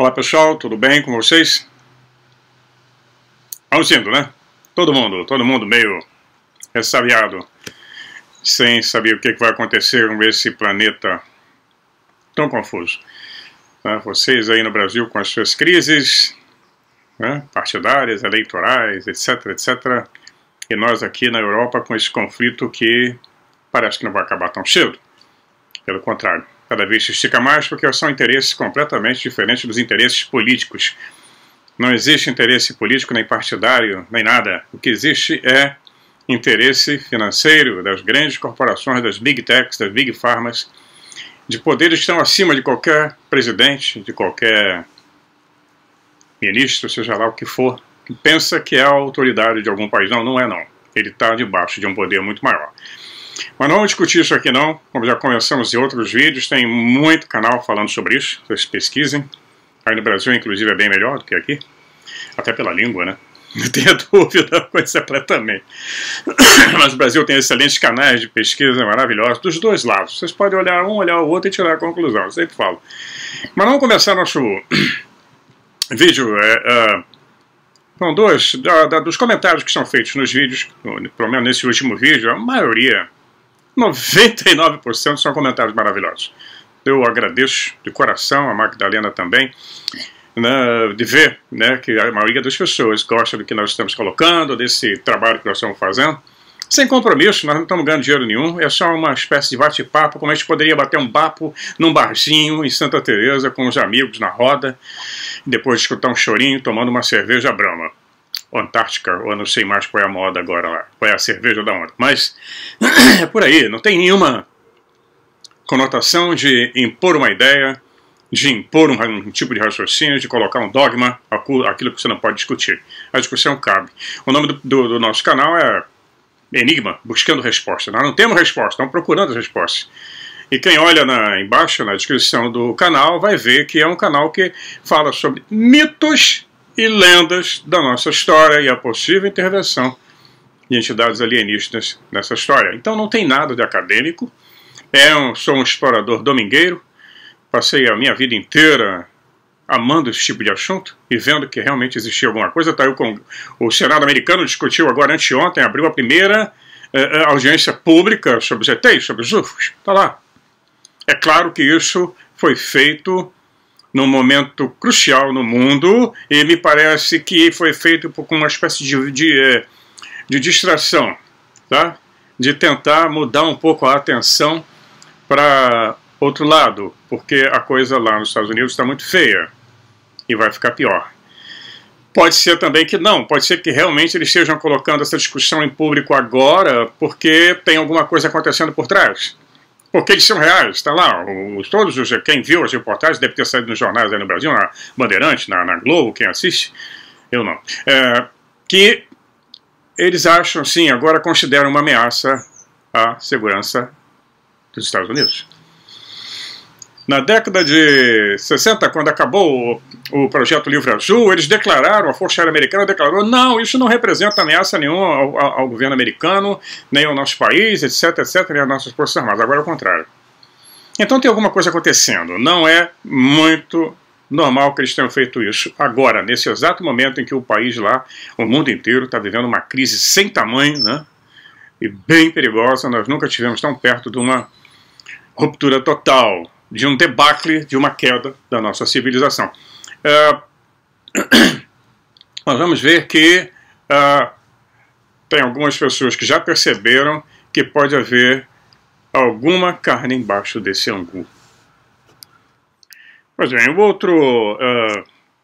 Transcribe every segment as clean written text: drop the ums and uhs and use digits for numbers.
Olá pessoal, tudo bem com vocês? Vamos indo, né? Todo mundo meio ressabiado, sem saber o que vai acontecer com esse planeta tão confuso. Vocês aí no Brasil com as suas crises, né, partidárias, eleitorais, etc, etc. E nós aqui na Europa com esse conflito que parece que não vai acabar tão cedo. Pelo contrário, cada vez se estica mais porque são interesses completamente diferentes dos interesses políticos. Não existe interesse político nem partidário, nem nada. O que existe é interesse financeiro das grandes corporações, das big techs, das big pharmas, de poderes que estão acima de qualquer presidente, de qualquer ministro, seja lá o que for, que pensa que é a autoridade de algum país. Não, não é não. Ele está debaixo de um poder muito maior. Mas não vamos discutir isso aqui não, como já começamos em outros vídeos, tem muito canal falando sobre isso, vocês pesquisem. Aí no Brasil, inclusive, é bem melhor do que aqui, até pela língua, né? Não tenha dúvida completamente. Mas o Brasil tem excelentes canais de pesquisa maravilhosos, dos dois lados. Vocês podem olhar um, olhar o outro e tirar a conclusão, eu sempre falo. Mas vamos começar nosso vídeo. São dois dos comentários que são feitos nos vídeos, pelo menos nesse último vídeo, a maioria, 99% são comentários maravilhosos. Eu agradeço de coração, a Magdalena também, né, de ver, né, que a maioria das pessoas gosta do que nós estamos colocando, desse trabalho que nós estamos fazendo. Sem compromisso, nós não estamos ganhando dinheiro nenhum, é só uma espécie de bate-papo, como a gente poderia bater um papo num barzinho em Santa Teresa com os amigos na roda, depois de escutar um chorinho tomando uma cerveja Brahma. Antártica, ou eu não sei mais qual é a moda agora lá, qual é a cerveja da onda. Mas é por aí, não tem nenhuma conotação de impor uma ideia, de impor um tipo de raciocínio, de colocar um dogma, aquilo que você não pode discutir. A discussão cabe. O nome do nosso canal é Enigma, Buscando Resposta. Nós não temos resposta, estamos procurando as respostas. E quem olha embaixo, na descrição do canal, vai ver que é um canal que fala sobre mitos e lendas da nossa história e a possível intervenção de entidades alienígenas nessa história. Então não tem nada de acadêmico. Sou um explorador domingueiro. Passei a minha vida inteira amando esse tipo de assunto e vendo que realmente existia alguma coisa. Tá, o Senado americano discutiu agora anteontem, abriu a primeira audiência pública sobre os ETs, sobre os UFOs. Está lá. É claro que isso foi feito num momento crucial no mundo, e me parece que foi feito com uma espécie de distração, tá? De tentar mudar um pouco a atenção para outro lado, porque a coisa lá nos Estados Unidos está muito feia, e vai ficar pior. Pode ser também que não, pode ser que realmente eles estejam colocando essa discussão em público agora, porque tem alguma coisa acontecendo por trás. Porque eles são reais, está lá, quem viu as reportagens deve ter saído nos jornais aí no Brasil, na Bandeirante, na Globo, quem assiste, eu não, que eles acham, sim, agora consideram uma ameaça à segurança dos Estados Unidos. Na década de 60, quando acabou o projeto Livre Azul, eles declararam, a Força Aérea Americana declarou, não, isso não representa ameaça nenhuma ao governo americano, nem ao nosso país, etc, etc, nem às nossas Forças Armadas. Agora é o contrário. Então tem alguma coisa acontecendo. Não é muito normal que eles tenham feito isso agora, nesse exato momento em que o país lá, o mundo inteiro, está vivendo uma crise sem tamanho, né? E bem perigosa. Nós nunca estivemos tão perto de uma ruptura total, de um debacle, de uma queda da nossa civilização. Nós vamos ver que tem algumas pessoas que já perceberam que pode haver alguma carne embaixo desse angu. Pois bem, o outro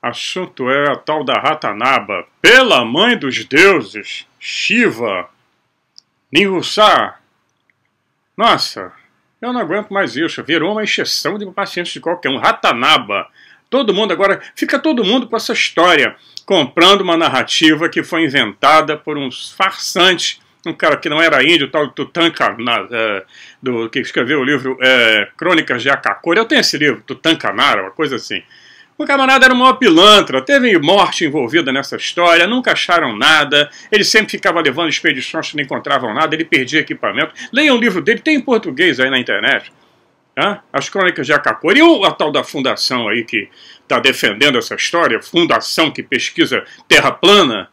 assunto é a tal da Ratanaba. Pela mãe dos deuses, Shiva, Ninhursá. Nossa, eu não aguento mais isso. Virou uma exceção de pacientes de qualquer um. Ratanaba. Todo mundo agora, fica todo mundo com essa história, comprando uma narrativa que foi inventada por uns farsantes, um cara que não era índio, tal Tutankhamon, que escreveu o livro Crônicas de Akakor. Eu tenho esse livro, Tutankhamon, uma coisa assim. O camarada era uma pilantra, teve morte envolvida nessa história, nunca acharam nada, ele sempre ficava levando expedições que não encontravam nada, ele perdia equipamento. Leiam o livro dele, tem em português aí na internet. As Crônicas de Acacor. E a tal da fundação aí que está defendendo essa história, fundação que pesquisa terra plana,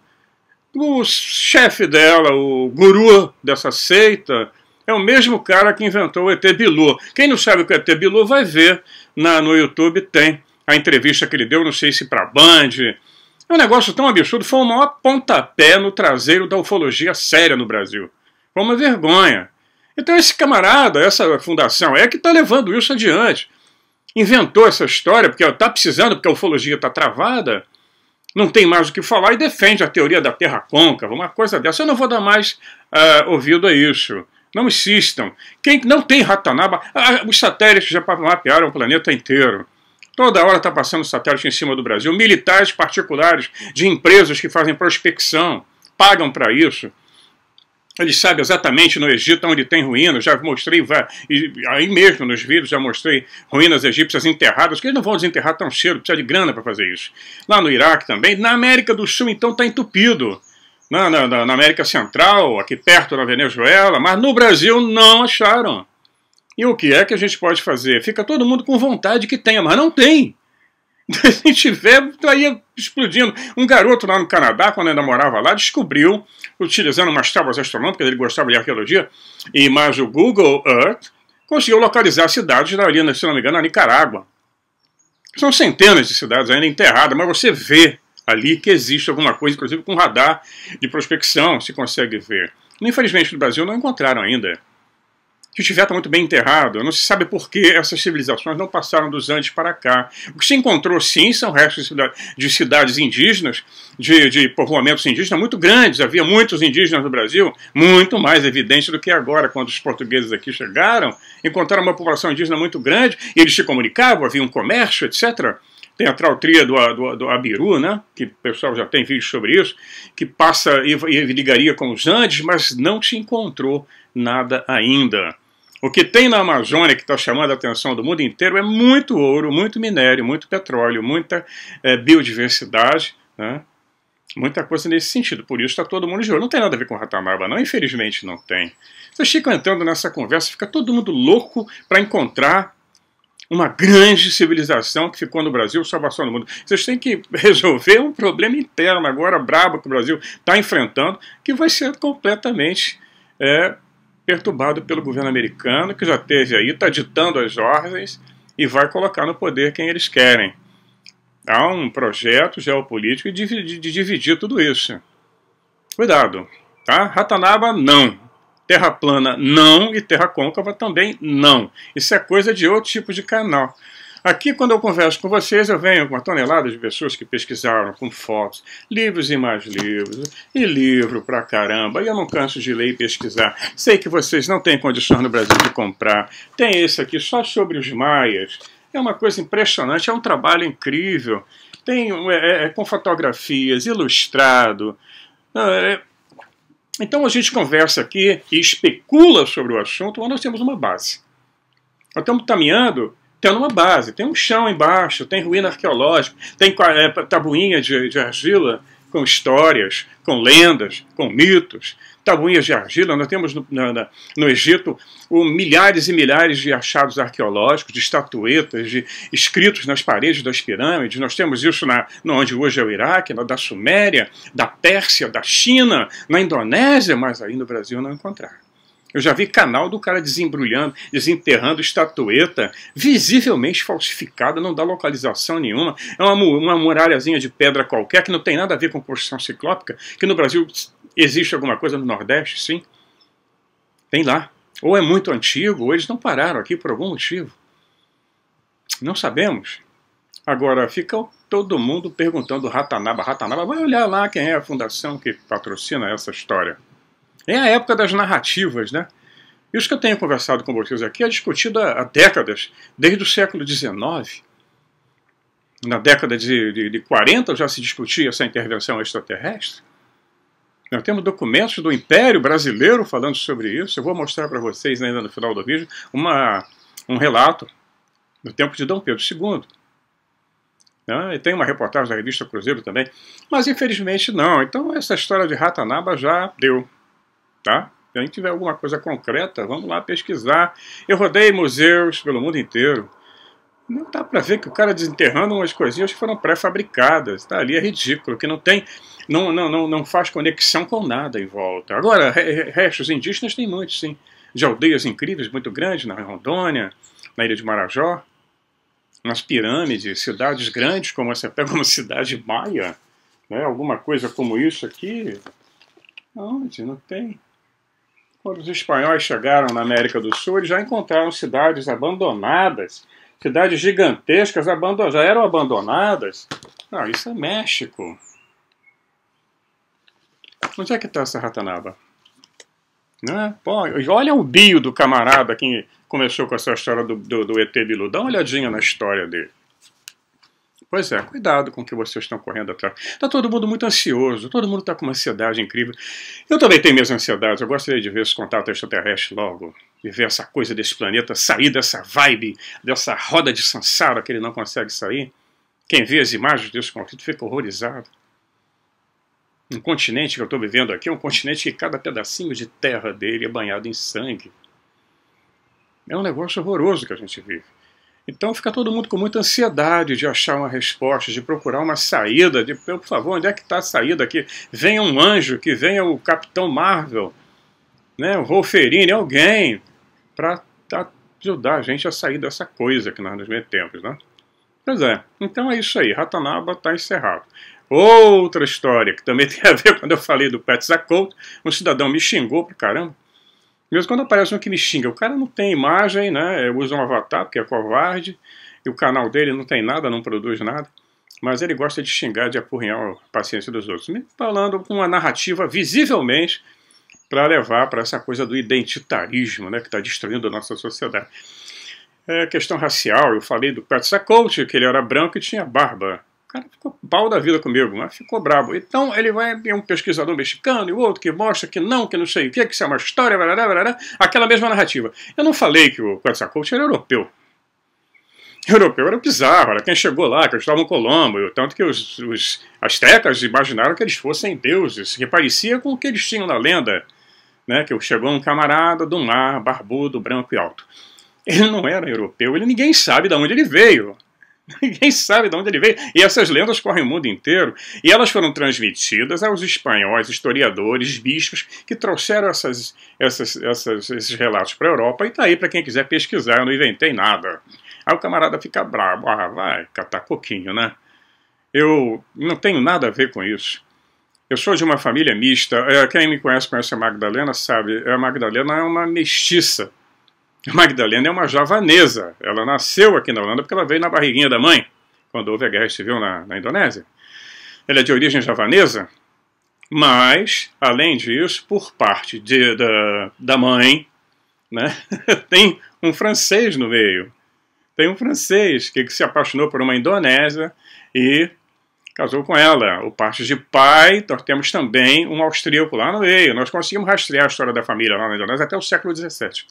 o chefe dela, o guru dessa seita, é o mesmo cara que inventou o ET Bilu. Quem não sabe o que é ET Bilu vai ver no YouTube, tem a entrevista que ele deu, não sei se para a Band. É um negócio tão absurdo, foi o maior pontapé no traseiro da ufologia séria no Brasil. Foi uma vergonha. Então esse camarada, essa fundação que está levando isso adiante. Inventou essa história, porque está precisando, porque a ufologia está travada, não tem mais o que falar e defende a teoria da Terra côncava, uma coisa dessa. Eu não vou dar mais ouvido a isso. Não insistam. Quem não tem Ratanaba, os satélites já mapearam o planeta inteiro. Toda hora está passando satélite em cima do Brasil. Militares particulares de empresas que fazem prospecção, pagam para isso. Eles sabem exatamente no Egito onde tem ruínas. Já mostrei, aí mesmo nos vídeos, já mostrei ruínas egípcias enterradas, que eles não vão desenterrar tão cedo, precisa de grana para fazer isso. Lá no Iraque também. Na América do Sul, então, está entupido. Na América Central, aqui perto da Venezuela, mas no Brasil não acharam. E o que é que a gente pode fazer? Fica todo mundo com vontade que tenha, mas não tem. Se tiver, estaria explodindo. Um garoto lá no Canadá, quando ainda morava lá, descobriu, utilizando umas tábuas astronômicas, ele gostava de arqueologia, e mais o Google Earth, conseguiu localizar cidades ali, se não me engano, na Nicarágua. São centenas de cidades ainda enterradas, mas você vê ali que existe alguma coisa, inclusive com radar de prospecção, se consegue ver. Infelizmente no Brasil não encontraram ainda. Se tiver, está muito bem enterrado. Não se sabe por que essas civilizações não passaram dos Andes para cá. O que se encontrou, sim, são restos de cidades indígenas, de povoamentos indígenas muito grandes. Havia muitos indígenas no Brasil, muito mais evidente do que agora, quando os portugueses aqui chegaram. Encontraram uma população indígena muito grande, e eles se comunicavam, havia um comércio, etc. Tem a trautria do Abiru, né, que o pessoal já tem vídeos sobre isso, que passa e ligaria com os Andes, mas não se encontrou nada ainda. O que tem na Amazônia, que está chamando a atenção do mundo inteiro, é muito ouro, muito minério, muito petróleo, muita biodiversidade, né? Muita coisa nesse sentido. Por isso está todo mundo de olho. Não tem nada a ver com Ratanaba, não. Infelizmente não tem. Vocês ficam entrando nessa conversa, fica todo mundo louco para encontrar uma grande civilização que ficou no Brasil, salvação do mundo. Vocês têm que resolver um problema interno agora, brabo, que o Brasil está enfrentando, que vai ser completamente perturbado pelo governo americano, que já teve aí, está ditando as ordens e vai colocar no poder quem eles querem. Há um projeto geopolítico de dividir tudo isso. Cuidado, tá? Ratanaba, não. Terra plana, não. E terra côncava também, não. Isso é coisa de outro tipo de canal. Aqui, quando eu converso com vocês, eu venho com uma tonelada de pessoas que pesquisaram com fotos, livros e mais livros, e livro pra caramba, e eu não canso de ler e pesquisar. Sei que vocês não têm condições no Brasil de comprar. Tem esse aqui só sobre os maias. É uma coisa impressionante, é um trabalho incrível. Tem com fotografias, ilustrado. Então a gente conversa aqui e especula sobre o assunto, mas nós temos uma base. Nós estamos caminhando tendo uma base, tem um chão embaixo, tem ruína arqueológica, tem tabuinha de argila com histórias, com lendas, com mitos, tabuinhas de argila. Nós temos no Egito milhares e milhares de achados arqueológicos, de estatuetas, de escritos nas paredes das pirâmides. Nós temos isso onde hoje é o Iraque, da Suméria, da Pérsia, da China, na Indonésia, mas aí no Brasil não encontraram. Eu já vi canal do cara desembrulhando, desenterrando estatueta, visivelmente falsificada, não dá localização nenhuma. É uma muralhazinha de pedra qualquer, que não tem nada a ver com construção ciclópica, que no Brasil existe alguma coisa no Nordeste, sim. Tem lá. Ou é muito antigo, ou eles não pararam aqui por algum motivo. Não sabemos. Agora, fica todo mundo perguntando Ratanaba. Ratanaba, vai olhar lá quem é a fundação que patrocina essa história. É a época das narrativas, né? Isso que eu tenho conversado com vocês aqui é discutido há décadas, desde o século XIX. Na década de 40 já se discutia essa intervenção extraterrestre. Nós temos documentos do Império Brasileiro falando sobre isso. Eu vou mostrar para vocês ainda no final do vídeo um relato do tempo de Dom Pedro II. E tem uma reportagem da revista Cruzeiro também. Mas infelizmente não. Então essa história de Ratanaba já deu. Tá? Se a gente tiver alguma coisa concreta, vamos lá pesquisar. Eu rodei museus pelo mundo inteiro. Não dá para ver que o cara desenterrando umas coisinhas que foram pré-fabricadas. Tá ali, é ridículo, que não tem, não faz conexão com nada em volta. Agora, restos indígenas tem muitos, sim. De aldeias incríveis, muito grandes, na Rondônia, na Ilha de Marajó, nas pirâmides, cidades grandes, como você pega uma cidade maia, né, alguma coisa como isso aqui. Onde? Não tem. Quando os espanhóis chegaram na América do Sul, eles já encontraram cidades abandonadas, cidades gigantescas já eram abandonadas. Ah, isso é México. Onde é que está essa ratanaba? Né? Pô, olha o bio do camarada que começou com essa história do ET Bilu. Dá uma olhadinha na história dele. Pois é, cuidado com o que vocês estão correndo atrás. Está todo mundo muito ansioso, todo mundo está com uma ansiedade incrível. Eu também tenho minhas ansiedades, eu gostaria de ver esse contato extraterrestre logo, de ver essa coisa desse planeta sair dessa vibe, dessa roda de Sansara que ele não consegue sair. Quem vê as imagens desse conflito fica horrorizado. Um continente que eu estou vivendo aqui é um continente que cada pedacinho de terra dele é banhado em sangue. É um negócio horroroso que a gente vive. Então fica todo mundo com muita ansiedade de achar uma resposta, de procurar uma saída, de, por favor, onde é que está a saída aqui? Venha um anjo, que venha o Capitão Marvel, né, o Wolverine, alguém, para ajudar a gente a sair dessa coisa que nós nos metemos, né? Pois é, então é isso aí, Ratanaba está encerrado. Outra história que também tem a ver quando eu falei do Quetzalcoatl, um cidadão me xingou pra caramba. Mesmo quando aparece um que me xinga, o cara não tem imagem, né? Usa um avatar porque é covarde, e o canal dele não tem nada, não produz nada, mas ele gosta de xingar, de apurrinhar a paciência dos outros, me falando com uma narrativa visivelmente para levar para essa coisa do identitarismo, né? Que está destruindo a nossa sociedade. É questão racial, eu falei do Quetzalcoatl, que ele era branco e tinha barba. O cara ficou pau da vida comigo, mas ficou brabo. Então ele vai ter um pesquisador mexicano e o outro que mostra que não sei o que isso é uma história, aquela mesma narrativa. Eu não falei que o Quetzalcoatl era europeu. Europeu era bizarro, era quem chegou lá, Cristóvão Colombo, tanto que os astecas imaginaram que eles fossem deuses, que parecia com o que eles tinham na lenda, né, que chegou um camarada do mar, barbudo, branco e alto. Ele não era europeu, ninguém sabe de onde ele veio. Ninguém sabe de onde ele veio. E essas lendas correm o mundo inteiro. E elas foram transmitidas aos espanhóis, historiadores, bispos, que trouxeram esses relatos para a Europa. E está aí para quem quiser pesquisar, eu não inventei nada. Aí o camarada fica bravo. Ah, vai catar coquinho, né? Eu não tenho nada a ver com isso. Eu sou de uma família mista. Quem me conhece a Magdalena, sabe. A Magdalena é uma mestiça. A Magdalena é uma javanesa. Ela nasceu aqui na Holanda porque ela veio na barriguinha da mãe, quando houve a guerra civil na Indonésia. Ela é de origem javanesa, mas, além disso, por parte da mãe, né, tem um francês no meio. Tem um francês que se apaixonou por uma indonésia e casou com ela. Por parte de pai, nós temos também um austríaco lá no meio. Nós conseguimos rastrear a história da família lá na Indonésia até o século XVII.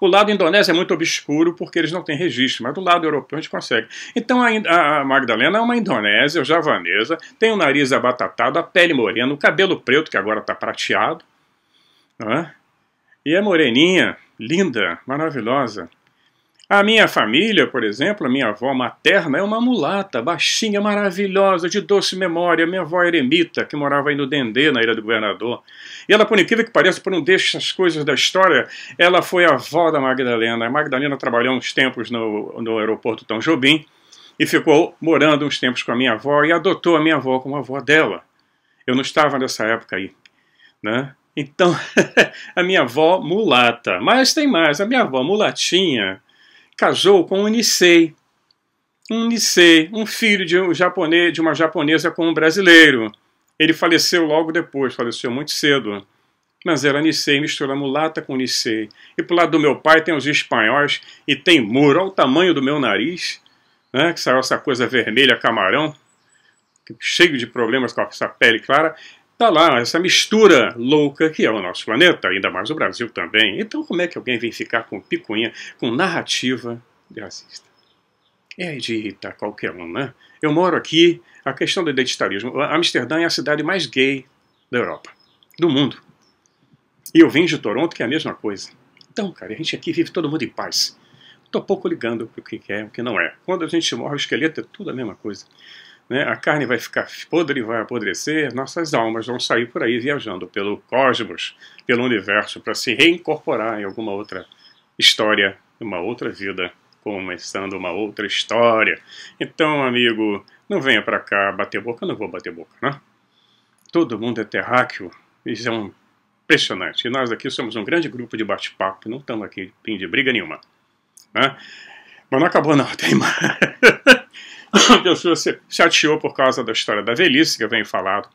O lado indonésio é muito obscuro porque eles não têm registro, mas do lado europeu a gente consegue. Então a Magdalena é uma indonésia, javanesa, tem o nariz abatatado, a pele morena, o cabelo preto, que agora está prateado, né? E é moreninha, linda, maravilhosa. A minha família, por exemplo, a minha avó materna é uma mulata, baixinha, maravilhosa, de doce memória. Minha avó eremita, que morava aí no Dendê, na Ilha do Governador. E ela, por incrível que pareça, por não deixar as coisas da história, ela foi a avó da Magdalena. A Magdalena trabalhou uns tempos no aeroporto Tom Jobim e ficou morando uns tempos com a minha avó e adotou a minha avó como avó dela. Eu não estava nessa época aí, né? Então, a minha avó mulata. Mas tem mais, a minha avó mulatinha casou com um Nisei. Um Nisei, um filho de uma japonesa com um brasileiro. Ele faleceu logo depois, faleceu muito cedo. Mas era Nisei, mistura mulata com Nisei. E pro lado do meu pai tem os espanhóis e tem muro. Olha o tamanho do meu nariz, né, que saiu essa coisa vermelha, camarão, cheio de problemas com essa pele clara. Tá lá, essa mistura louca que é o nosso planeta, ainda mais o Brasil também. Então como é que alguém vem ficar com picuinha, com narrativa racista? É de irritar qualquer um, né? Eu moro aqui, a questão do identitarismo. Amsterdã é a cidade mais gay da Europa, do mundo. E eu venho de Toronto, que é a mesma coisa. Então, cara, a gente aqui vive todo mundo em paz. Estou pouco ligando o que é, o que não é. Quando a gente morre, o esqueleto é tudo a mesma coisa. Né? A carne vai ficar podre, vai apodrecer, nossas almas vão sair por aí viajando pelo cosmos, pelo universo, para se reincorporar em alguma outra história, uma outra vida, começando uma outra história. Então, amigo, não venha para cá bater boca, eu não vou bater boca, né? Todo mundo é terráqueo, isso é impressionante. E nós aqui somos um grande grupo de bate-papo, não estamos aqui fim de briga nenhuma. Né? Mas não acabou não, tem mais. A pessoa se chateou por causa da história da velhice, que eu venho falado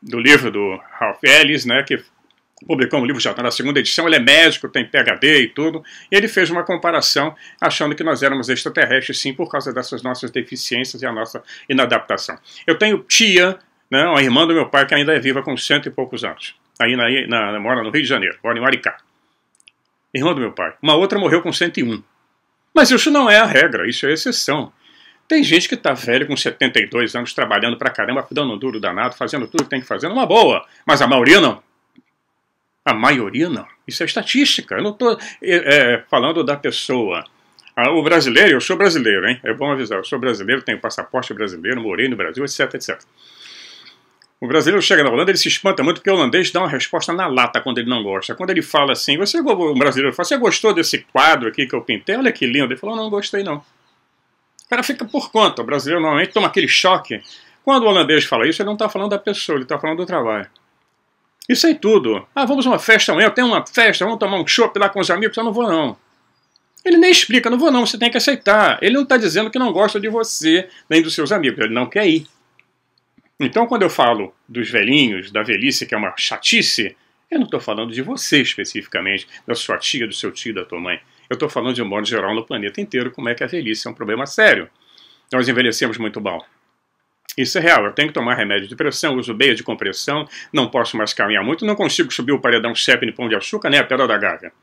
do livro do Ralph Ellis, né, que publicou um livro já na segunda edição. Ele é médico, tem PhD e tudo, e ele fez uma comparação achando que nós éramos extraterrestres sim por causa dessas nossas deficiências e a nossa inadaptação. Eu tenho tia, né, uma irmã do meu pai que ainda é viva com 100 e poucos anos, aí mora no Rio de Janeiro, mora em Maricá. Irmã do meu pai. Uma outra morreu com 101. Mas isso não é a regra, isso é exceção. Tem gente que está velho com 72 anos, trabalhando pra caramba, dando um duro danado, fazendo tudo que tem que fazer, numa boa. Mas a maioria não. A maioria não. Isso é estatística. Eu não estou falando da pessoa. O brasileiro, eu sou brasileiro, hein? É bom avisar, eu sou brasileiro, tenho passaporte brasileiro, morei no Brasil, etc, etc. O brasileiro chega na Holanda, ele se espanta muito porque o holandês dá uma resposta na lata quando ele não gosta. Quando ele fala assim, o brasileiro fala, você gostou desse quadro aqui que eu pintei? Olha que lindo. Ele falou, não gostei não. O cara fica por conta. O brasileiro normalmente toma aquele choque. Quando o holandês fala isso, ele não está falando da pessoa, ele está falando do trabalho. Isso aí tudo. Ah, vamos a uma festa amanhã, tem uma festa, vamos tomar um chopp lá com os amigos. Eu não vou não. Ele nem explica, não vou não, você tem que aceitar. Ele não está dizendo que não gosta de você, nem dos seus amigos, ele não quer ir. Então, quando eu falo dos velhinhos, da velhice, que é uma chatice, eu não estou falando de você especificamente, da sua tia, do seu tio, da tua mãe. Eu estou falando de um modo geral no planeta inteiro, como é que a velhice é um problema sério. Nós envelhecemos muito mal. Isso é real, eu tenho que tomar remédio de pressão, uso meia de compressão, não posso mais caminhar muito, não consigo subir o paredão CEP no Pão de Açúcar, nem a Pedra da Gávea.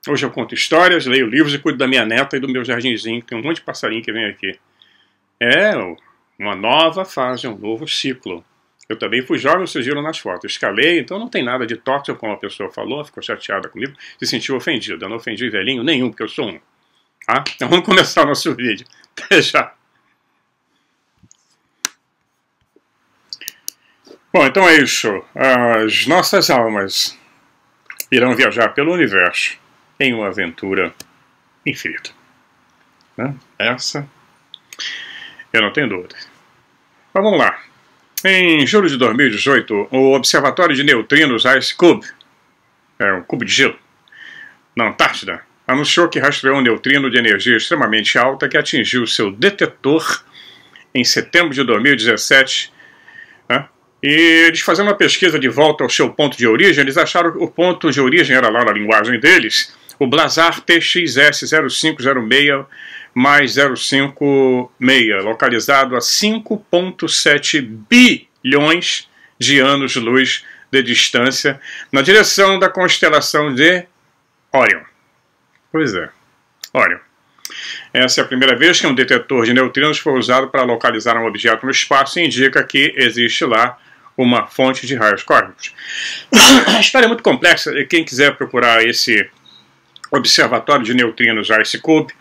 Hoje eu conto histórias, leio livros e cuido da minha neta e do meu jardinzinho, que tem um monte de passarinho que vem aqui. Uma nova fase, um novo ciclo. Eu também fui jovem, vocês viram nas fotos. Escalei, então não tem nada de torto, como a pessoa falou, ficou chateada comigo, se sentiu ofendida. Eu não ofendi velhinho nenhum, porque eu sou um. Tá? Então vamos começar o nosso vídeo. Até já. Bom, então é isso. As nossas almas irão viajar pelo universo em uma aventura infinita. Né? Essa eu não tenho dúvida. Mas vamos lá. Em julho de 2018, o Observatório de Neutrinos Ice Cube, um cubo de gelo, na Antártida, anunciou que rastreou um neutrino de energia extremamente alta que atingiu seu detetor em setembro de 2017. Né? E eles fazendo uma pesquisa de volta ao seu ponto de origem, eles acharam que o ponto de origem era lá na linguagem deles, o Blazar TXS 0506 mais 056, localizado a 5,7 bilhões de anos-luz de distância, na direção da constelação de Órion. Pois é, Órion. Essa é a primeira vez que um detetor de neutrinos foi usado para localizar um objeto no espaço e indica que existe lá uma fonte de raios cósmicos. A história é muito complexa, e quem quiser procurar esse Observatório de Neutrinos Ice Cube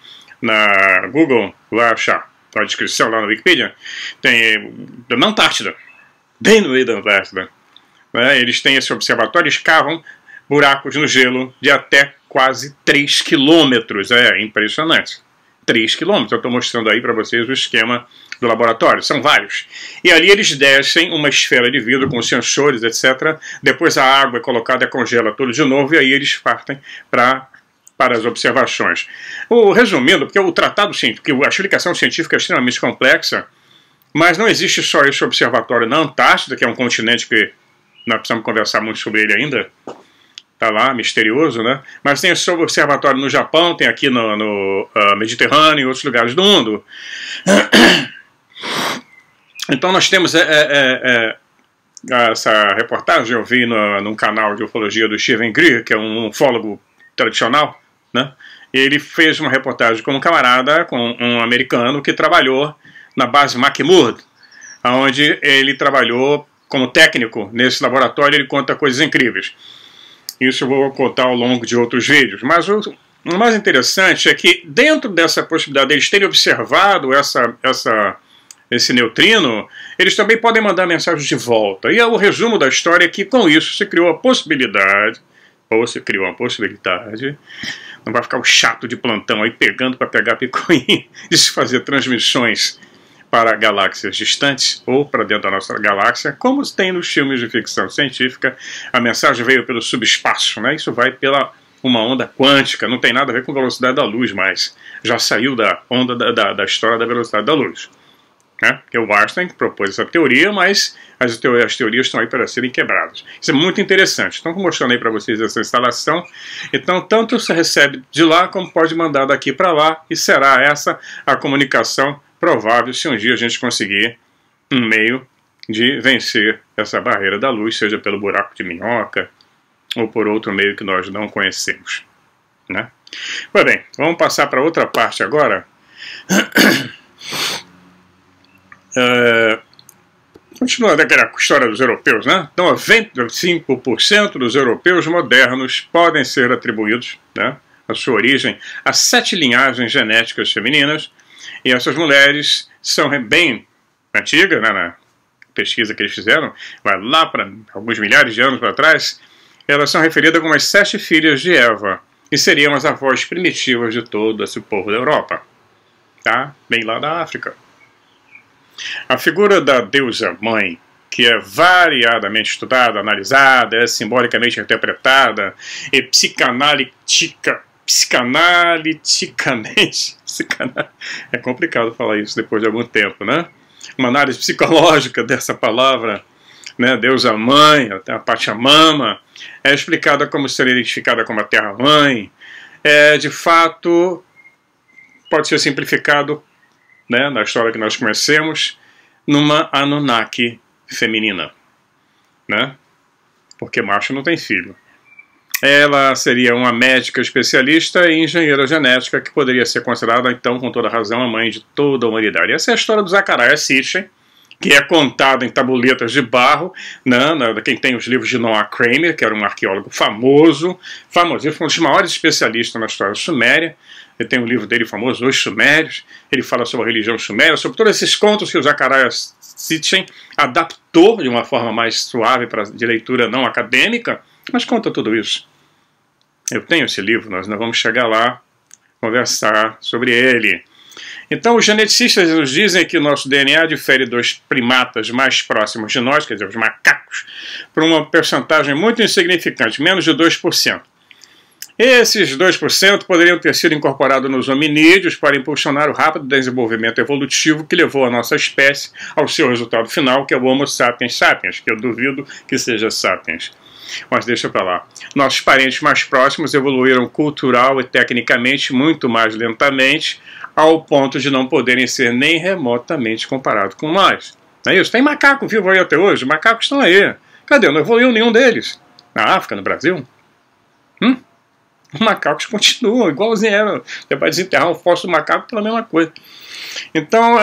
na Google, vai achar na descrição lá na Wikipedia, tem na Antártida, bem no meio da Antártida. Né? Eles têm esse observatório, eles cavam buracos no gelo de até quase 3 quilômetros. É impressionante. 3 quilômetros. Eu estou mostrando aí para vocês o esquema do laboratório. São vários. E ali eles descem uma esfera de vidro com sensores, etc. Depois a água é colocada, congela tudo de novo e aí eles partem para as observações. Resumindo, porque o tratado científico, a explicação científica é extremamente complexa, mas não existe só esse observatório na Antártida, que é um continente que nós precisamos conversar muito sobre ele ainda, está lá, misterioso, né? Mas tem esse observatório no Japão, tem aqui no Mediterrâneo e outros lugares do mundo. Então nós temos essa reportagem, eu vi num canal de ufologia do Steven Greer, que é um ufólogo tradicional, né? Ele fez uma reportagem com um camarada, com um americano que trabalhou na base McMurdo, onde ele trabalhou como técnico nesse laboratório, ele conta coisas incríveis. Isso eu vou contar ao longo de outros vídeos. Mas o mais interessante é que, dentro dessa possibilidade de eles terem observado esse neutrino, eles também podem mandar mensagens de volta. E o resumo da história é que, com isso, se criou a possibilidade, não vai ficar o chato de plantão aí pegando para pegar picuinha, de se fazer transmissões para galáxias distantes ou para dentro da nossa galáxia, como tem nos filmes de ficção científica. A mensagem veio pelo subespaço, né? Isso vai pela uma onda quântica, não tem nada a ver com a velocidade da luz, mas já saiu da onda da história da velocidade da luz. Né? Porque o Einstein propôs essa teoria, mas as teorias estão aí para serem quebradas. Isso é muito interessante. Estou mostrando aí para vocês essa instalação. Então, tanto se recebe de lá, como pode mandar daqui para lá, e será essa a comunicação provável se um dia a gente conseguir um meio de vencer essa barreira da luz, seja pelo buraco de minhoca ou por outro meio que nós não conhecemos. Né? Pois bem, vamos passar para outra parte agora. Continuando aquela história dos europeus, né? Então, 95% dos europeus modernos podem ser atribuídos, né, a sua origem a 7 linhagens genéticas femininas. E essas mulheres são bem antigas, né, na pesquisa que eles fizeram, vai lá para alguns milhares de anos para trás, elas são referidas como as 7 filhas de Eva, e seriam as avós primitivas de todo esse povo da Europa, tá? Bem lá da África. A figura da deusa mãe, que é variadamente estudada, analisada, é simbolicamente interpretada e psicanaliticamente, é complicado falar isso depois de algum tempo, né? Uma análise psicológica dessa palavra, né, deusa mãe, a Pachamama, é explicada como ser identificada como a terra-mãe, de fato, pode ser simplificado, né, na história que nós conhecemos, numa Anunnaki feminina, né? Porque macho não tem filho. Ela seria uma médica especialista e engenheira genética que poderia ser considerada, então, com toda razão, a mãe de toda a humanidade. Essa é a história do Zecharia Sitchin, que é contada em tabuletas de barro, né, quem tem os livros de Noah Kramer, que era um arqueólogo famosíssimo, foi um dos maiores especialistas na história suméria. Ele tem um livro dele famoso, Os Sumérios. Ele fala sobre a religião suméria, sobre todos esses contos que o Zecharia Sitchin adaptou de uma forma mais suave de leitura não acadêmica, mas conta tudo isso. Eu tenho esse livro, nós vamos chegar lá, conversar sobre ele. Então, os geneticistas nos dizem que o nosso DNA difere dos primatas mais próximos de nós, quer dizer, os macacos, por uma percentagem muito insignificante, menos de 2%. Esses 2% poderiam ter sido incorporados nos hominídeos para impulsionar o rápido desenvolvimento evolutivo que levou a nossa espécie ao seu resultado final, que é o Homo sapiens sapiens, que eu duvido que seja sapiens. Mas deixa para lá. Nossos parentes mais próximos evoluíram cultural e tecnicamente muito mais lentamente, ao ponto de não poderem ser nem remotamente comparados com nós. Não é isso? Tem macaco vivo aí até hoje, macacos estão aí. Cadê? Não evoluiu nenhum deles. Na África, no Brasil? Os macacos continuam, igualzinho eram. Você vai desenterrar um fóssil do macaco pela mesma coisa. Então,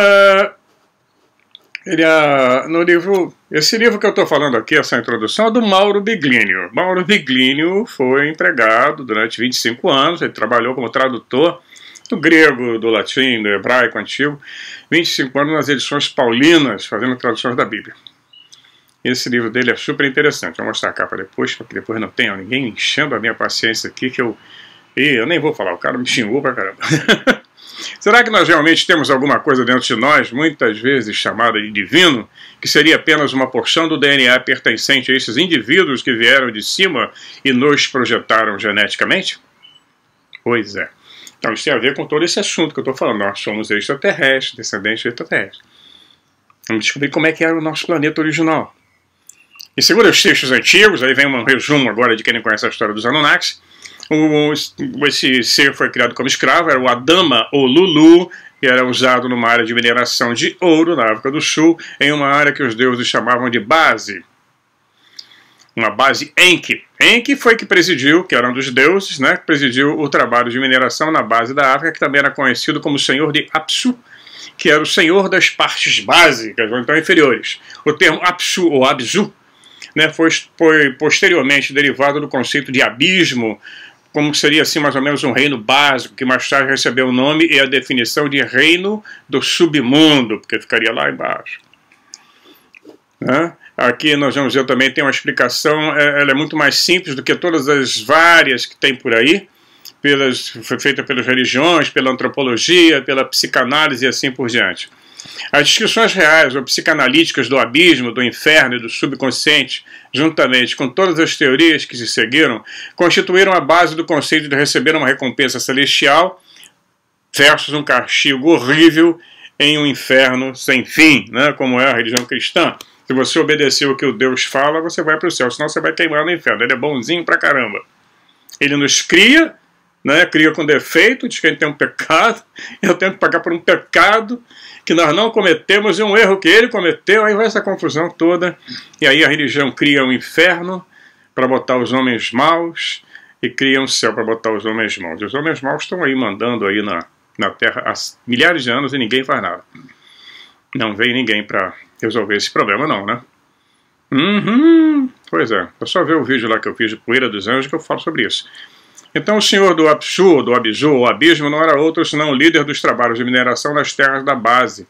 no livro, esse livro que eu estou falando aqui, essa introdução, é do Mauro Biglino. Mauro Biglino foi empregado durante 25 anos, ele trabalhou como tradutor do grego, do latim, do hebraico antigo, 25 anos nas edições paulinas, fazendo traduções da Bíblia. Esse livro dele é super interessante. Vou mostrar a capa depois, para que depois não tenha ninguém enchendo a minha paciência aqui, que eu nem vou falar, o cara me xingou pra caramba. Será que nós realmente temos alguma coisa dentro de nós, muitas vezes chamada de divino, que seria apenas uma porção do DNA pertencente a esses indivíduos que vieram de cima e nos projetaram geneticamente? Pois é. Então isso tem a ver com todo esse assunto que eu estou falando. Nós somos extraterrestres, descendentes de extraterrestres. Vamos descobrir como é que era o nosso planeta original. E segundo os textos antigos, aí vem um resumo agora de quem não conhece a história dos Anunnakis, esse ser foi criado como escravo, era o Adama ou Lulu, que era usado numa área de mineração de ouro na África do Sul, em uma área que os deuses chamavam de base. Uma base Enki. Enki foi que presidiu, que era um dos deuses, né, que presidiu o trabalho de mineração na base da África, que também era conhecido como Senhor de Apsu, que era o senhor das partes básicas, ou então inferiores. O termo Apsu ou Abzu, né, foi posteriormente derivado do conceito de abismo, como seria assim mais ou menos um reino básico, que mais tarde recebeu o nome e a definição de reino do submundo, porque ficaria lá embaixo. Né? Aqui nós vamos ver também, tem uma explicação, ela é muito mais simples do que todas as várias que tem por aí, foi feita pelas religiões, pela antropologia, pela psicanálise e assim por diante. As descrições reais ou psicanalíticas do abismo, do inferno e do subconsciente, juntamente com todas as teorias que se seguiram, constituíram a base do conceito de receber uma recompensa celestial versus um castigo horrível em um inferno sem fim, né, como é a religião cristã. Se você obedecer o que o Deus fala, você vai para o céu, senão você vai queimar no inferno. Ele é bonzinho pra caramba. Ele nos cria, né, cria com defeito, diz que a gente tem um pecado, eu tenho que pagar por um pecado que nós não cometemos e um erro que ele cometeu, aí vai essa confusão toda, e aí a religião cria um inferno para botar os homens maus e cria um céu para botar os homens maus. E os homens maus estão aí mandando aí na Terra há milhares de anos e ninguém faz nada. Não veio ninguém para resolver esse problema não, né? Pois é, é só ver o vídeo lá que eu fiz de Poeira dos Anjos que eu falo sobre isso. Então o senhor do Apsu, do Abzu, ou Abismo, não era outro senão o líder dos trabalhos de mineração nas terras da base,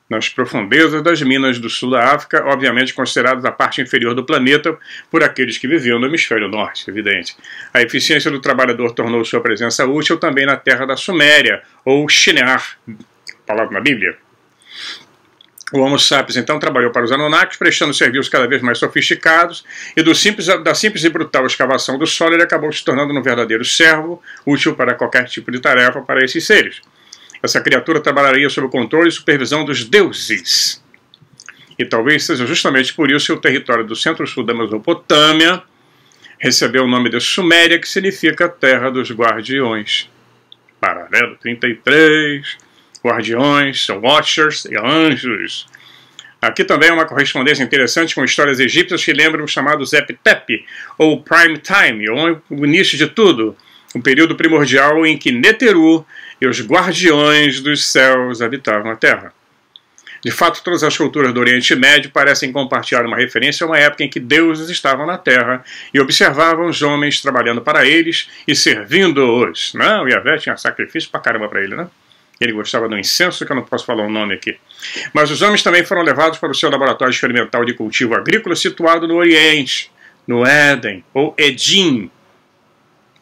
nas profundezas das minas do sul da África, obviamente consideradas a parte inferior do planeta por aqueles que viviam no hemisfério norte, evidente. A eficiência do trabalhador tornou sua presença útil também na terra da Suméria, ou Shinear, palavra na Bíblia. O Homo sapiens, então, trabalhou para os Anunnakis, prestando serviços cada vez mais sofisticados, e da simples e brutal escavação do solo, ele acabou se tornando um verdadeiro servo, útil para qualquer tipo de tarefa para esses seres. Essa criatura trabalharia sob o controle e supervisão dos deuses. E talvez seja justamente por isso que o território do centro-sul da Mesopotâmia recebeu o nome de Suméria, que significa Terra dos Guardiões. Paralelo 33... Guardiões, são watchers e anjos. Aqui também é uma correspondência interessante com histórias egípcias que lembram os chamados Epitep, ou Prime Time, ou o início de tudo, um período primordial em que Neteru e os Guardiões dos Céus habitavam a Terra. De fato, todas as culturas do Oriente Médio parecem compartilhar uma referência a uma época em que deuses estavam na Terra e observavam os homens trabalhando para eles e servindo-os. O Yahvé tinha sacrifício pra caramba para ele, né? Ele gostava do incenso, que eu não posso falar o nome aqui. Mas os homens também foram levados para o seu laboratório experimental de cultivo agrícola situado no Oriente, no Éden, ou Edim,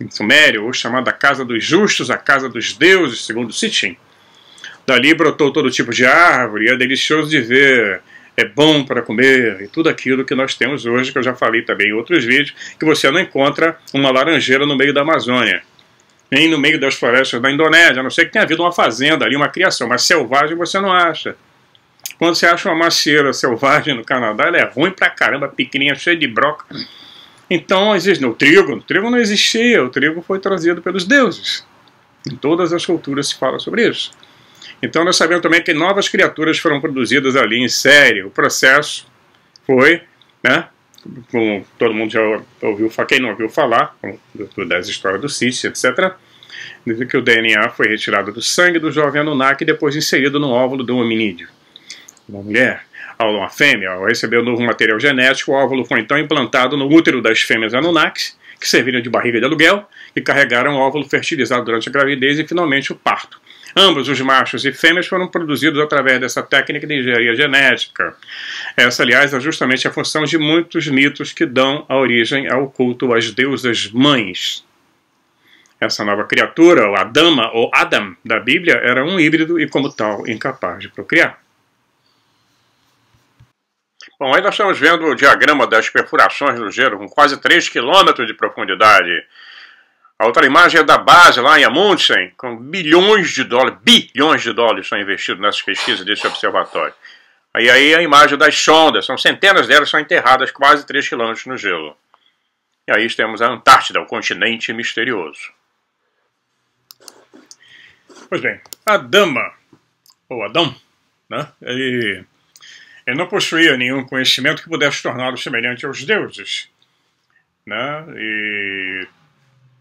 em Sumério, ou chamada Casa dos Justos, a Casa dos Deuses, segundo Sitchin. Dali brotou todo tipo de árvore, e é delicioso de ver, é bom para comer, e tudo aquilo que nós temos hoje, que eu já falei também em outros vídeos, que você não encontra uma laranjeira no meio da Amazônia. Nem no meio das florestas da Indonésia, a não ser que tenha havido uma fazenda ali, uma criação, mas selvagem você não acha. Quando você acha uma macieira selvagem no Canadá, ela é ruim pra caramba, pequenininha, cheia de broca. Então, existe o trigo não existia, o trigo foi trazido pelos deuses. Em todas as culturas se fala sobre isso. Então nós sabemos também que novas criaturas foram produzidas ali em série. O processo foi, né, como todo mundo já ouviu, quem não ouviu falar, das histórias do Sith, etc., diz que o DNA foi retirado do sangue do jovem Anunnaki e depois inserido no óvulo do hominídeo. Uma mulher, uma fêmea, ao receber o novo material genético, o óvulo foi então implantado no útero das fêmeas Anunnakis, que serviram de barriga de aluguel e carregaram o óvulo fertilizado durante a gravidez e finalmente o parto. Ambos, os machos e fêmeas, foram produzidos através dessa técnica de engenharia genética. Essa, aliás, é justamente a função de muitos mitos que dão a origem ao culto às deusas mães. Essa nova criatura, o Adama, ou Adam, da Bíblia, era um híbrido e, como tal, incapaz de procriar. Bom, aí nós estamos vendo o diagrama das perfurações do gelo, com quase 3 km de profundidade. A outra imagem é da base, lá em Amundsen, com bilhões de dólares são investidos nessas pesquisas desse observatório. Aí a imagem das sondas, são centenas delas, são enterradas quase 3 km no gelo. E aí temos a Antártida, o continente misterioso. Pois bem, Adama, ou Adão, né, ele não possuía nenhum conhecimento que pudesse torná-lo semelhante aos deuses, né, e,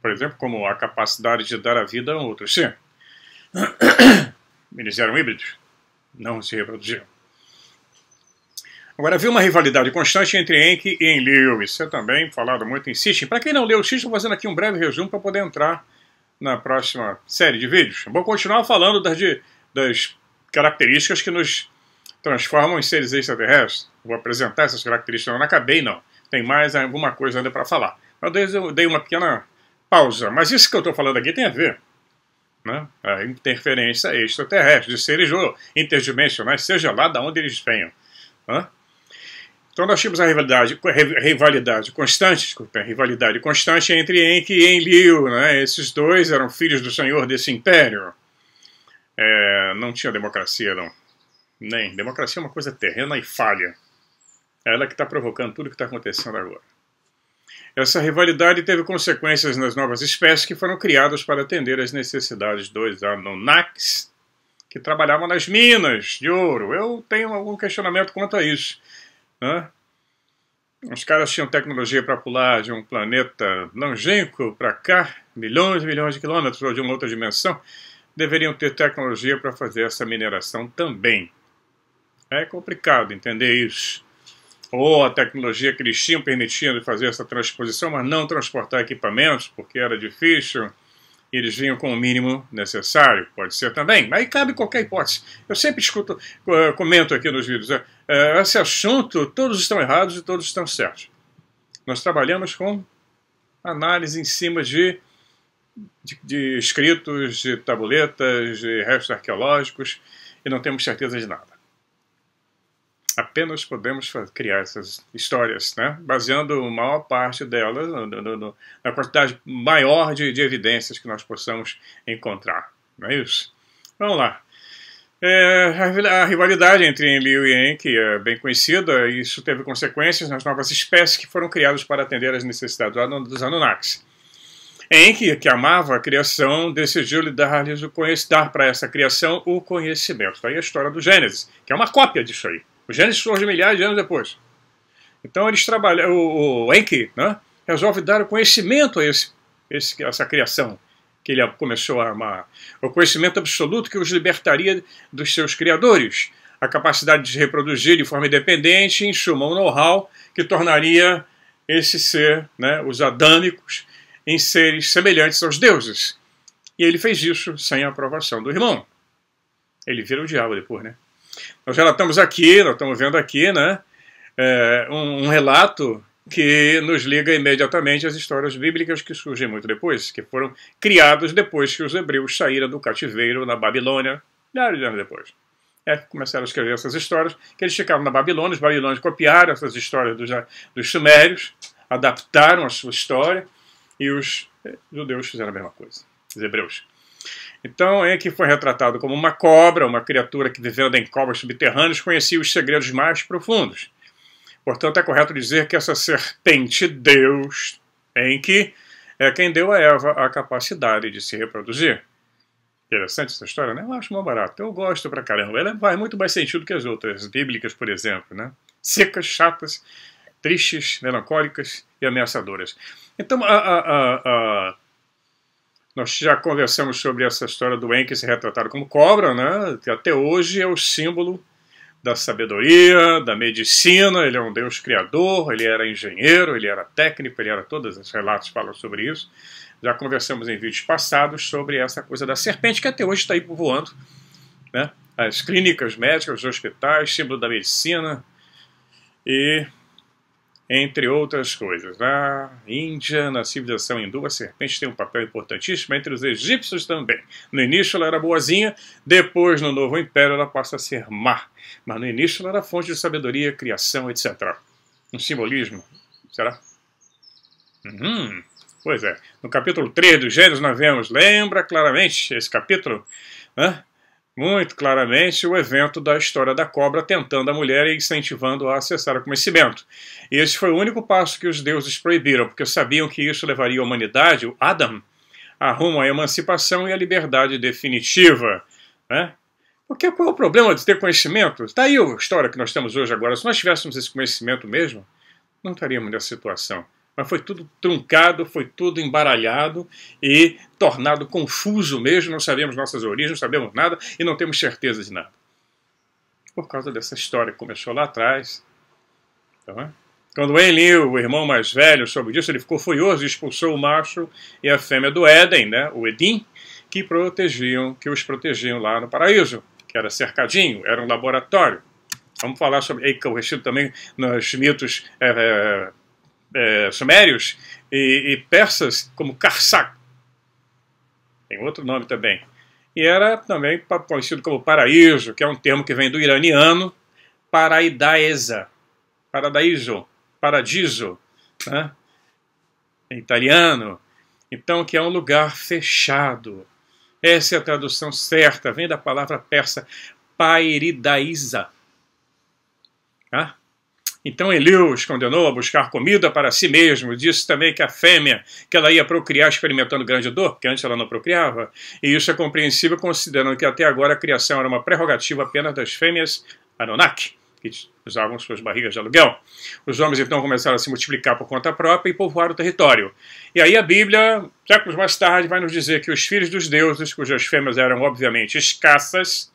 por exemplo, como a capacidade de dar a vida a outros. Sim, eles eram híbridos, não se reproduziam. Agora, havia uma rivalidade constante entre Enki e Enlil. Isso é também falado muito em Sitchin. Para quem não leu o Sitchin, estou fazendo aqui um breve resumo para poder entrar na próxima série de vídeos. Vou continuar falando das características que nos transformam em seres extraterrestres. Vou apresentar essas características. Não acabei, não. Tem mais alguma coisa ainda para falar. Eu dei uma pequena pausa. Mas isso que eu estou falando aqui tem a ver, né? A interferência extraterrestre, de seres interdimensionais, seja lá de onde eles venham, né? Então nós tínhamos a rivalidade constante entre Enki e Enlil, né? Esses dois eram filhos do senhor desse império. Não tinha democracia, não. Nem. Democracia é uma coisa terrena e falha. É ela que está provocando tudo o que está acontecendo agora. Essa rivalidade teve consequências nas novas espécies que foram criadas para atender às necessidades dos Anunnakis, que trabalhavam nas minas de ouro. Eu tenho algum questionamento quanto a isso, né? Os caras tinham tecnologia para pular de um planeta longínquo para cá, milhões e milhões de quilômetros, ou de uma outra dimensão. Deveriam ter tecnologia para fazer essa mineração também. É complicado entender isso. Ou a tecnologia que eles tinham permitindo fazer essa transposição, mas não transportar equipamentos, porque era difícil, e eles vinham com o mínimo necessário. Pode ser também. Aí cabe qualquer hipótese. Eu sempre comento aqui nos vídeos, esse assunto, todos estão errados e todos estão certos. Nós trabalhamos com análise em cima de escritos, de tabuletas, de restos arqueológicos, e não temos certeza de nada. Apenas podemos criar essas histórias, né? Baseando a maior parte delas na quantidade maior de evidências que nós possamos encontrar. Não é isso? Vamos lá. A rivalidade entre Enlil e Enki é bem conhecida, e isso teve consequências nas novas espécies que foram criadas para atender às necessidades dos Anunnakis. Enki, que amava a criação, decidiu dar para essa criação o conhecimento. Daí a história do Gênesis, que é uma cópia disso aí. O Gênesis surge milhares de anos depois. Então eles trabalham, o Enki, né, resolve dar o conhecimento a essa criação que ele começou a amar. O conhecimento absoluto que os libertaria dos seus criadores. A capacidade de se reproduzir de forma independente, em suma, um know-how que tornaria esse ser, né, os adâmicos, em seres semelhantes aos deuses. E ele fez isso sem a aprovação do irmão. Ele vira o diabo depois, né? Nós relatamos aqui, nós estamos vendo aqui, né, um relato que nos liga imediatamente às histórias bíblicas que surgem muito depois, que foram criadas depois que os hebreus saíram do cativeiro na Babilônia, milhares de anos depois. Começaram a escrever essas histórias, que eles ficaram na Babilônia, os babilônios copiaram essas histórias dos sumérios, adaptaram a sua história, e os judeus fizeram a mesma coisa, os hebreus. Então, Enki foi retratado como uma cobra, uma criatura que, vivendo em covas subterrâneas, conhecia os segredos mais profundos. Portanto, é correto dizer que essa serpente Deus, Enki, é quem deu a Eva a capacidade de se reproduzir. Interessante essa história, né? Eu acho mal barato. Eu gosto pra caramba. Ela faz muito mais sentido que as outras bíblicas, por exemplo, né? Secas, chatas, tristes, melancólicas e ameaçadoras. Então, nós já conversamos sobre essa história do Enki ser retratado como cobra, né? Que até hoje é o símbolo da sabedoria, da medicina. Ele é um deus criador, ele era engenheiro, ele era técnico, ele era... Todos os relatos falam sobre isso. Já conversamos em vídeos passados sobre essa coisa da serpente, que até hoje está aí voando, né? As clínicas médicas, os hospitais, símbolo da medicina e... entre outras coisas. Na Índia, na civilização hindu, a serpente tem um papel importantíssimo, entre os egípcios também. No início ela era boazinha, depois no novo império ela passa a ser má. Mas no início ela era fonte de sabedoria, criação, etc. Um simbolismo, será? Pois é. No capítulo 3 do Gênesis nós vemos, lembra claramente esse capítulo, né? Muito claramente o evento da história da cobra tentando a mulher e incentivando a acessar o conhecimento. E esse foi o único passo que os deuses proibiram, porque sabiam que isso levaria a humanidade, o Adam, a rumo à emancipação e à liberdade definitiva, né? Porque qual é o problema de ter conhecimento? Está aí a história que nós temos hoje agora. Se nós tivéssemos esse conhecimento mesmo, não estaríamos nessa situação. Mas foi tudo truncado, foi tudo embaralhado e tornado confuso mesmo. Não sabemos nossas origens, não sabemos nada e não temos certeza de nada. por causa dessa história que começou lá atrás. Então, quando Enlil, o irmão mais velho, soube disso, ele ficou furioso e expulsou o macho e a fêmea do Éden, né, o Edim, que os protegiam lá no paraíso, que era cercadinho, era um laboratório. Vamos falar sobre conhecido também nos mitos sumérios e persas como Karsak. Tem outro nome também. E era também conhecido como paraíso, que é um termo que vem do iraniano paradiso, né? Em italiano. Então, que é um lugar fechado. Essa é a tradução certa, vem da palavra persa pairidaísa. Tá? Então Enlil os condenou a buscar comida para si mesmo, disse também que a fêmea, que ela ia procriar experimentando grande dor, porque antes ela não procriava, e isso é compreensível considerando que até agora a criação era uma prerrogativa apenas das fêmeas Anunnaki, que usavam suas barrigas de aluguel. Os homens então começaram a se multiplicar por conta própria e povoar o território. E aí a Bíblia, séculos mais tarde, vai nos dizer que os filhos dos deuses, cujas fêmeas eram obviamente escassas,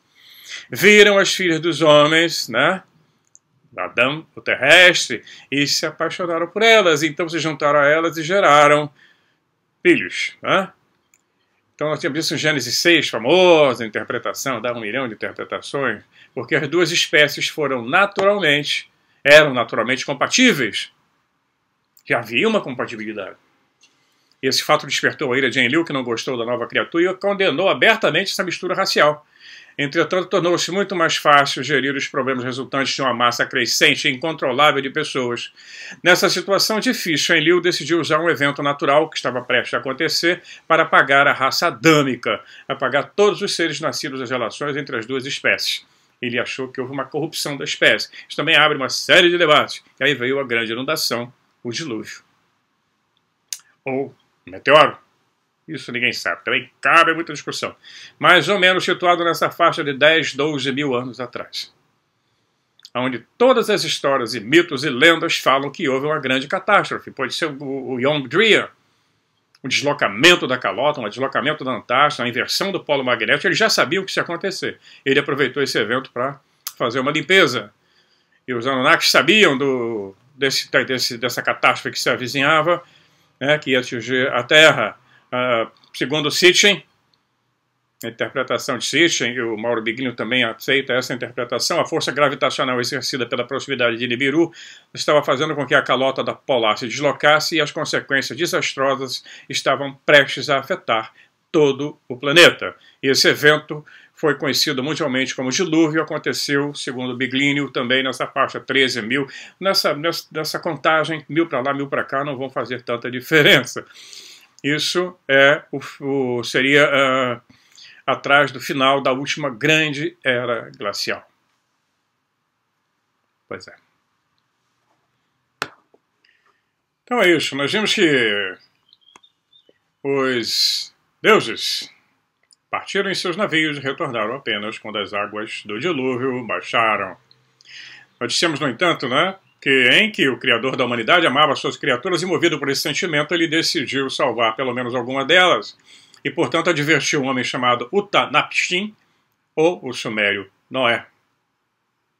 viram as filhas dos homens, né? Adão, o terrestre, e se apaixonaram por elas. Então se juntaram a elas e geraram filhos. Né? Então nós temos isso em Gênesis 6, famosa interpretação, dá 1 milhão de interpretações, porque as duas espécies eram naturalmente compatíveis. Já havia uma compatibilidade. E esse fato despertou a ira de Enlil, que não gostou da nova criatura, e condenou abertamente essa mistura racial. Entretanto, tornou-se muito mais fácil gerir os problemas resultantes de uma massa crescente e incontrolável de pessoas. Nessa situação difícil, Enlil decidiu usar um evento natural que estava prestes a acontecer para apagar a raça adâmica, apagar todos os seres nascidos das relações entre as duas espécies. Ele achou que houve uma corrupção da espécie. Isso também abre uma série de debates. E aí veio a grande inundação, o dilúvio. Ou meteoro. Isso ninguém sabe, também cabe muita discussão. Mais ou menos situado nessa faixa de 10, 12 mil anos atrás. Onde todas as histórias e mitos e lendas falam que houve uma grande catástrofe. Pode ser o Young Drea, o deslocamento da calota, um deslocamento da Antártida, a inversão do polo magnético. Ele já sabia o que ia acontecer. Ele aproveitou esse evento para fazer uma limpeza. E os Anunnakis sabiam dessa catástrofe que se avizinhava, né, que ia atingir a Terra. Segundo Sitchin, a interpretação de Sitchin, e o Mauro Biglino também aceita essa interpretação, a força gravitacional exercida pela proximidade de Nibiru estava fazendo com que a calota da polar se deslocasse e as consequências desastrosas estavam prestes a afetar todo o planeta. E esse evento foi conhecido mundialmente como dilúvio, aconteceu, segundo Biglino, também nessa faixa 13 mil. Nessa contagem, 1000 para lá, 1000 para cá, não vão fazer tanta diferença. Isso seria atrás do final da última grande era glacial. Pois é. Então é isso. Nós vimos que os deuses partiram em seus navios e retornaram apenas quando as águas do dilúvio baixaram. Nós dissemos, no entanto, né, em que o Criador da humanidade amava suas criaturas e, movido por esse sentimento, ele decidiu salvar pelo menos alguma delas. E, portanto, advertiu um homem chamado Utanapishtim, ou o sumério Noé.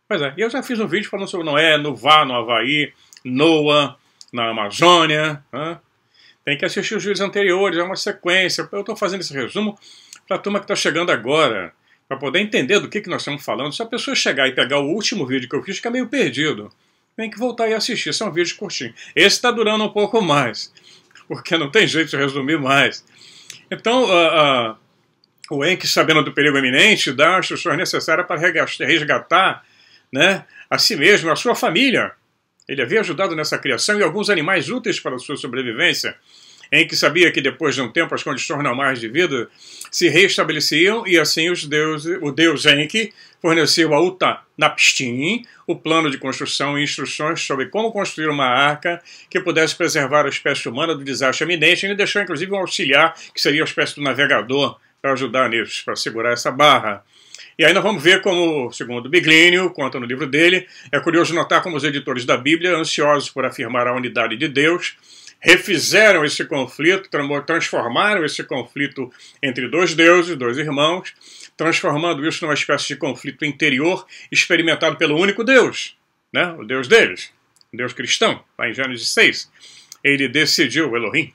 Pois é, e eu já fiz um vídeo falando sobre Noé, Nuvá, no Havaí, Noah, na Amazônia. Né? Tem que assistir os vídeos anteriores, é uma sequência. Eu estou fazendo esse resumo para a turma que está chegando agora, para poder entender do que nós estamos falando. Se a pessoa chegar e pegar o último vídeo que eu fiz, fica meio perdido. Tem que voltar e assistir, são vídeos curtinhos. Esse está durando um pouco mais, porque não tem jeito de resumir mais. Então, o Enki, sabendo do perigo iminente, dá as instruções necessárias para resgatar, né, a si mesmo, a sua família. Ele havia ajudado nessa criação e alguns animais úteis para a sua sobrevivência. Enki sabia que depois de um tempo as condições normais de vida se restabeleciam e assim o deus Enki forneceu a Utanapishtim o plano de construção e instruções sobre como construir uma arca que pudesse preservar a espécie humana do desastre iminente. Ele deixou inclusive um auxiliar, que seria a espécie do navegador, para ajudar nisso, para segurar essa barra. E aí nós vamos ver como, segundo Biglino, conta no livro dele, é curioso notar como os editores da Bíblia, ansiosos por afirmar a unidade de Deus, refizeram esse conflito, transformaram esse conflito entre dois deuses, dois irmãos, transformando isso numa espécie de conflito interior experimentado pelo único Deus, né? O Deus deles, o Deus cristão, lá em Gênesis 6. Ele decidiu, Elohim,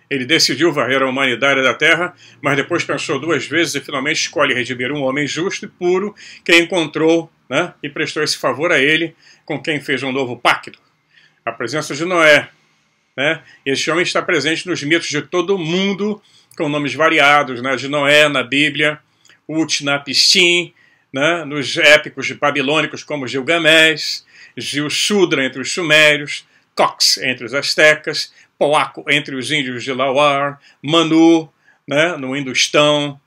ele decidiu varrer a humanidade da terra, mas depois pensou duas vezes e finalmente escolhe redimir um homem justo e puro que encontrou, né, e prestou esse favor a ele, com quem fez um novo pacto. A presença de Noé. Né? Este homem está presente nos mitos de todo o mundo, com nomes variados, né, de Noé na Bíblia, Utnapishtim, né, nos épicos babilônicos como Gilgamesh, Gilsudra entre os sumérios, Cox entre os astecas, Poaco entre os índios de Lauar, Manu, né, no Hindustão,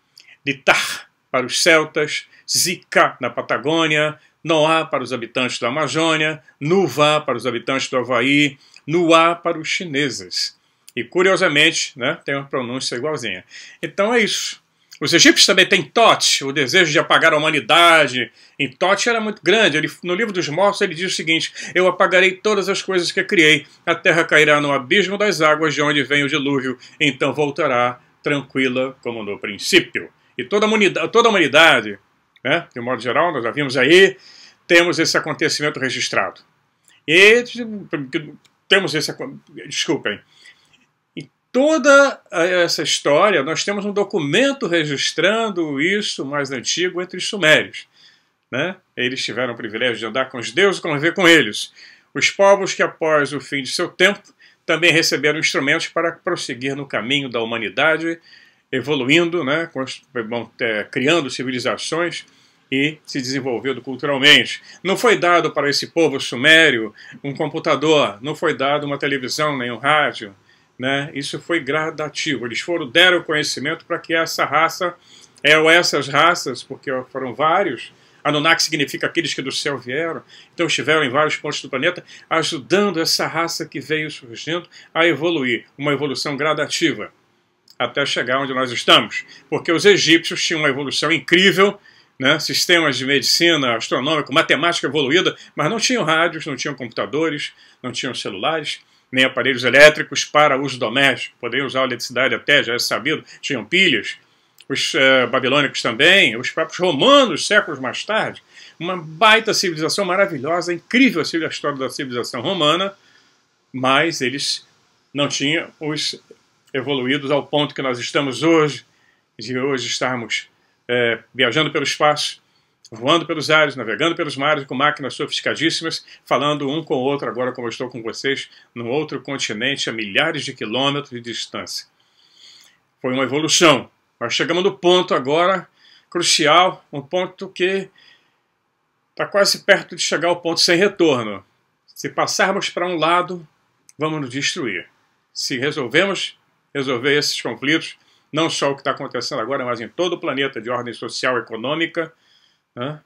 Litar para os celtas, Zika na Patagônia, Noá para os habitantes da Amazônia, Nuvá para os habitantes do Havaí, Nuá para os chineses. E curiosamente, né, tem uma pronúncia igualzinha. Então é isso. Os egípcios também têm Thoth, o desejo de apagar a humanidade. Em Thoth era muito grande. No livro dos mortos ele diz o seguinte: eu apagarei todas as coisas que criei, a terra cairá no abismo das águas de onde vem o dilúvio, então voltará tranquila como no princípio. E toda a humanidade, né, de um modo geral, nós já vimos aí, temos esse acontecimento registrado. E temos esse... Desculpem. Toda essa história, nós temos um documento registrando isso mais antigo entre os sumérios. Né? Eles tiveram o privilégio de andar com os deuses e conviver com eles. Os povos que, após o fim de seu tempo, também receberam instrumentos para prosseguir no caminho da humanidade, evoluindo, né? Criando civilizações e se desenvolvendo culturalmente. Não foi dado para esse povo sumério um computador, não foi dado uma televisão nem um rádio. Né? Isso foi gradativo. Eles deram conhecimento para que essa raça, ou essas raças, porque foram vários, Anunnaki significa aqueles que do céu vieram, então estiveram em vários pontos do planeta, ajudando essa raça que veio surgindo a evoluir, uma evolução gradativa, até chegar onde nós estamos. Porque os egípcios tinham uma evolução incrível, né? Sistemas de medicina, astronômico, matemática evoluída, mas não tinham rádios, não tinham computadores, não tinham celulares, nem aparelhos elétricos para uso doméstico. Poderiam usar a eletricidade até, já é sabido, tinham pilhas. Os babilônicos também, os próprios romanos, séculos mais tarde. Uma baita civilização maravilhosa, incrível a história da civilização romana, mas eles não tinham os evoluídos ao ponto que nós estamos hoje, de hoje estarmos viajando pelo espaço, voando pelos ares, navegando pelos mares com máquinas sofisticadíssimas, falando um com o outro, agora como eu estou com vocês, num outro continente a milhares de quilômetros de distância. Foi uma evolução. Nós chegamos no ponto agora crucial, um ponto que está quase perto de chegar ao ponto sem retorno. Se passarmos para um lado, vamos nos destruir. Se resolver esses conflitos, não só o que está acontecendo agora, mas em todo o planeta de ordem social e econômica, né?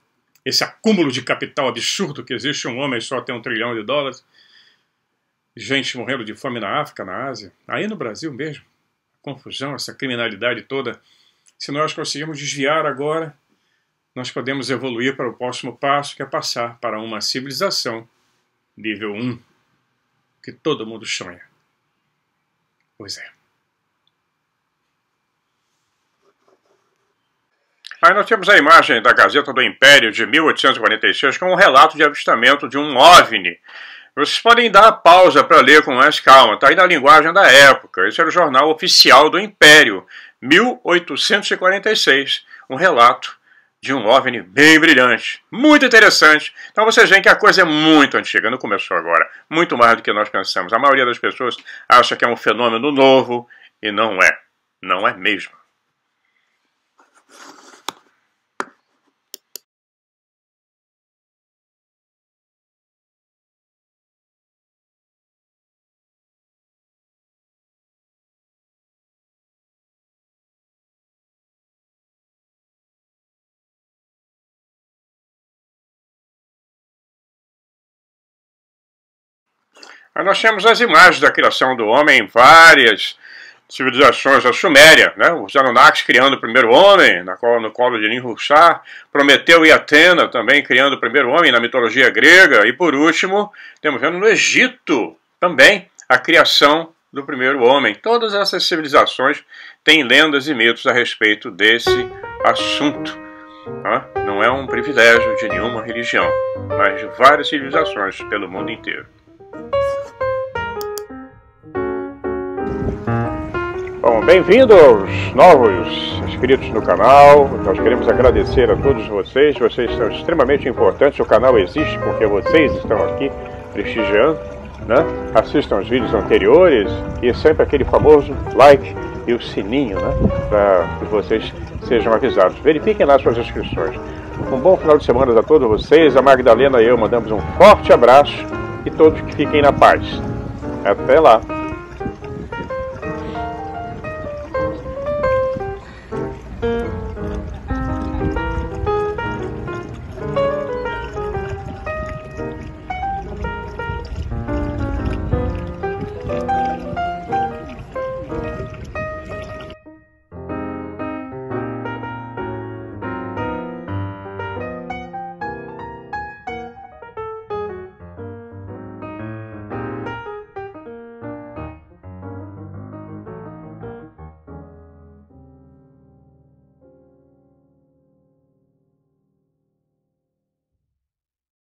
Esse acúmulo de capital absurdo que existe, um homem só tem $1 trilhão, gente morrendo de fome na África, na Ásia, aí no Brasil mesmo, confusão, essa criminalidade toda. Se nós conseguirmos desviar agora, nós podemos evoluir para o próximo passo, que é passar para uma civilização nível 1, que todo mundo sonha. Pois é. Aí nós temos a imagem da Gazeta do Império de 1846 com um relato de avistamento de um OVNI. Vocês podem dar pausa para ler com mais calma, está aí na linguagem da época. Esse era o jornal oficial do Império, 1846, um relato de um OVNI bem brilhante, muito interessante. Então vocês veem que a coisa é muito antiga, não começou agora, muito mais do que nós pensamos. A maioria das pessoas acha que é um fenômeno novo e não é mesmo. Aí nós temos as imagens da criação do homem em várias civilizações. A Suméria, né? Os Anunnakis criando o primeiro homem, no colo de Ninhursag, Prometeu e Atena também criando o primeiro homem na mitologia grega, e por último, temos vendo no Egito também a criação do primeiro homem. Todas essas civilizações têm lendas e mitos a respeito desse assunto. Não é um privilégio de nenhuma religião, mas de várias civilizações pelo mundo inteiro. Bom, bem-vindo aos novos inscritos no canal. Nós queremos agradecer a todos vocês. Vocês são extremamente importantes. O canal existe porque vocês estão aqui prestigiando, né? Assistam os vídeos anteriores e sempre aquele famoso like e o sininho, né? Para que vocês sejam avisados. Verifiquem lá suas inscrições. Um bom final de semana a todos vocês. A Magdalena e eu mandamos um forte abraço e todos que fiquem na paz. Até lá!